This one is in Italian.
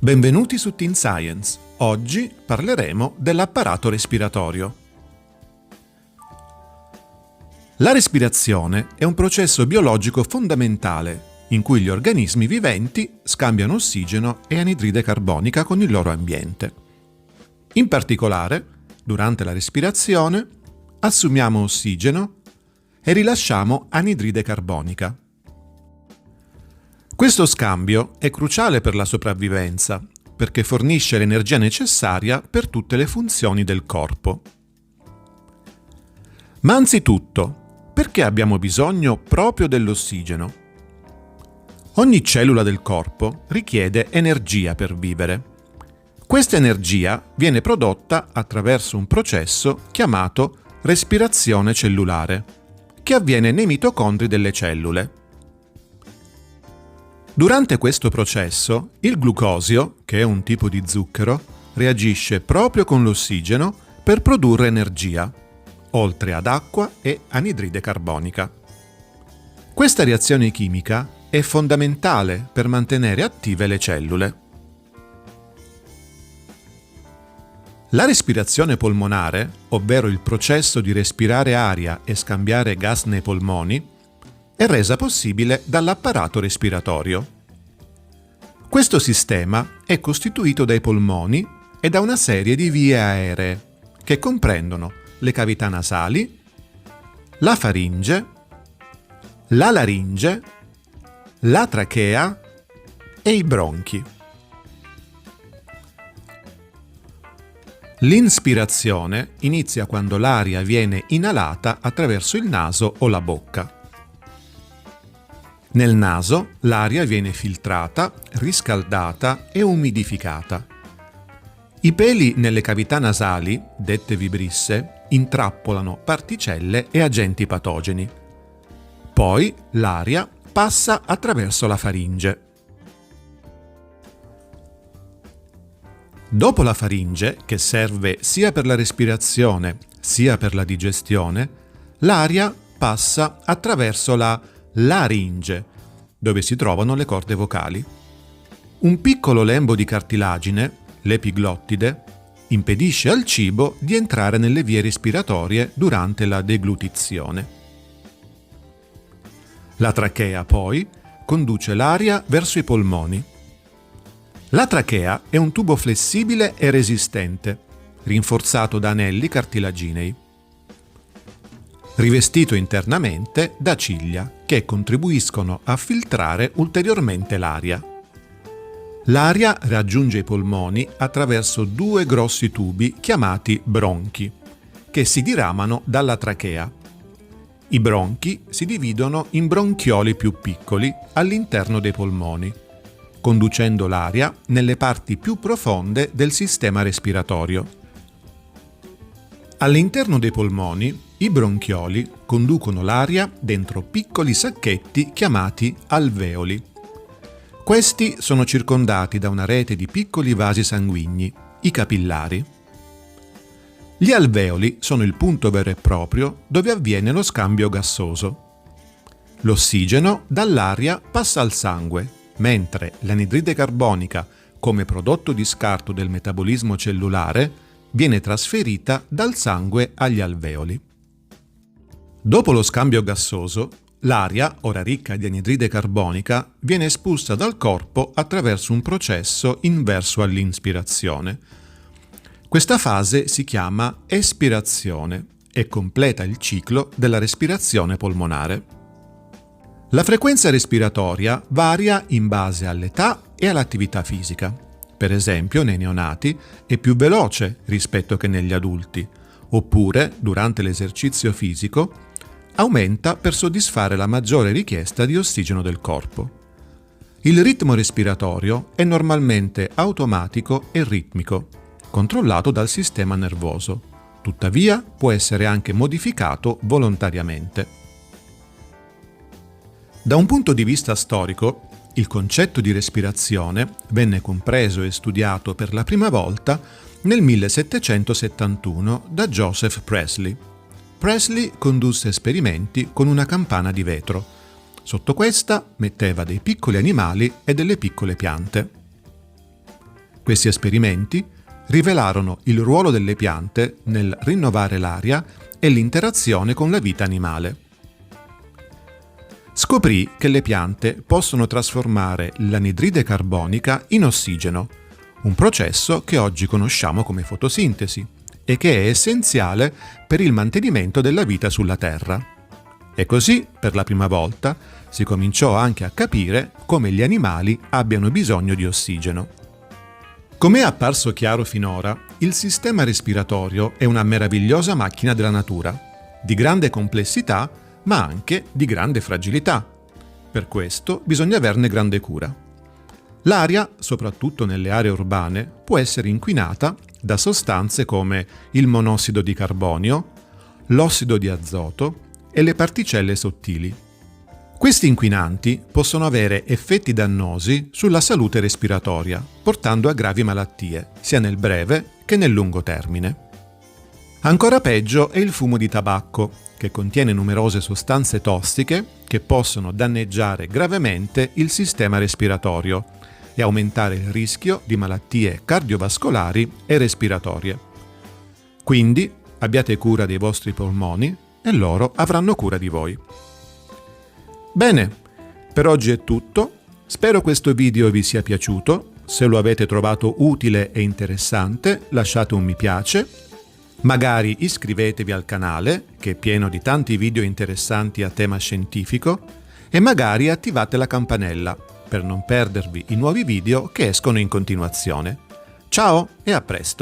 Benvenuti su Teen Science. Oggi parleremo dell'apparato respiratorio. La respirazione è un processo biologico fondamentale in cui gli organismi viventi scambiano ossigeno e anidride carbonica con il loro ambiente. In particolare, durante la respirazione, assumiamo ossigeno e rilasciamo anidride carbonica. Questo scambio è cruciale per la sopravvivenza, perché fornisce l'energia necessaria per tutte le funzioni del corpo. Ma anzitutto, perché abbiamo bisogno proprio dell'ossigeno? Ogni cellula del corpo richiede energia per vivere. Questa energia viene prodotta attraverso un processo chiamato respirazione cellulare, che avviene nei mitocondri delle cellule. Durante questo processo, il glucosio, che è un tipo di zucchero, reagisce proprio con l'ossigeno per produrre energia, oltre ad acqua e anidride carbonica. Questa reazione chimica è fondamentale per mantenere attive le cellule. La respirazione polmonare, ovvero il processo di respirare aria e scambiare gas nei polmoni, è resa possibile dall'apparato respiratorio. Questo sistema è costituito dai polmoni e da una serie di vie aeree che comprendono le cavità nasali, la faringe, la laringe, la trachea e i bronchi. L'inspirazione inizia quando l'aria viene inalata attraverso il naso o la bocca. Nel naso l'aria viene filtrata, riscaldata e umidificata. I peli nelle cavità nasali, dette vibrisse, intrappolano particelle e agenti patogeni. Poi l'aria passa attraverso la faringe. Dopo la faringe, che serve sia per la respirazione sia per la digestione, l'aria passa attraverso la laringe, dove si trovano le corde vocali. Un piccolo lembo di cartilagine, l'epiglottide, impedisce al cibo di entrare nelle vie respiratorie durante la deglutizione. La trachea, poi, conduce l'aria verso i polmoni. La trachea è un tubo flessibile e resistente, rinforzato da anelli cartilaginei, rivestito internamente da ciglia che contribuiscono a filtrare ulteriormente l'aria. L'aria raggiunge i polmoni attraverso due grossi tubi chiamati bronchi, che si diramano dalla trachea. I bronchi si dividono in bronchioli più piccoli all'interno dei polmoni, conducendo l'aria nelle parti più profonde del sistema respiratorio. All'interno dei polmoni, i bronchioli conducono l'aria dentro piccoli sacchetti chiamati alveoli. Questi sono circondati da una rete di piccoli vasi sanguigni, i capillari. Gli alveoli sono il punto vero e proprio dove avviene lo scambio gassoso. L'ossigeno dall'aria passa al sangue, mentre l'anidride carbonica, come prodotto di scarto del metabolismo cellulare, viene trasferita dal sangue agli alveoli. Dopo lo scambio gassoso, l'aria, ora ricca di anidride carbonica, viene espulsa dal corpo attraverso un processo inverso all'inspirazione. Questa fase si chiama espirazione e completa il ciclo della respirazione polmonare. La frequenza respiratoria varia in base all'età e all'attività fisica. Per esempio, nei neonati è più veloce rispetto che negli adulti, oppure, durante l'esercizio fisico, aumenta per soddisfare la maggiore richiesta di ossigeno del corpo. Il ritmo respiratorio è normalmente automatico e ritmico, controllato dal sistema nervoso. Tuttavia, può essere anche modificato volontariamente. Da un punto di vista storico, il concetto di respirazione venne compreso e studiato per la prima volta nel 1771 da Joseph Priestley. Priestley condusse esperimenti con una campana di vetro. Sotto questa metteva dei piccoli animali e delle piccole piante. Questi esperimenti rivelarono il ruolo delle piante nel rinnovare l'aria e l'interazione con la vita animale. Scoprì che le piante possono trasformare l'anidride carbonica in ossigeno, un processo che oggi conosciamo come fotosintesi e che è essenziale per il mantenimento della vita sulla Terra. E così, per la prima volta, si cominciò anche a capire come gli animali abbiano bisogno di ossigeno. Come è apparso chiaro finora, il sistema respiratorio è una meravigliosa macchina della natura, di grande complessità ma anche di grande fragilità. Per questo bisogna averne grande cura. L'aria, soprattutto nelle aree urbane, può essere inquinata da sostanze come il monossido di carbonio, l'ossido di azoto e le particelle sottili. Questi inquinanti possono avere effetti dannosi sulla salute respiratoria, portando a gravi malattie, sia nel breve che nel lungo termine. Ancora peggio è il fumo di tabacco, che contiene numerose sostanze tossiche che possono danneggiare gravemente il sistema respiratorio e aumentare il rischio di malattie cardiovascolari e respiratorie. Quindi abbiate cura dei vostri polmoni e loro avranno cura di voi. Bene, per oggi è tutto. Spero questo video vi sia piaciuto. Se lo avete trovato utile e interessante, lasciate un mi piace. Magari iscrivetevi al canale, che è pieno di tanti video interessanti a tema scientifico, e magari attivate la campanella per non perdervi i nuovi video che escono in continuazione. Ciao e a presto!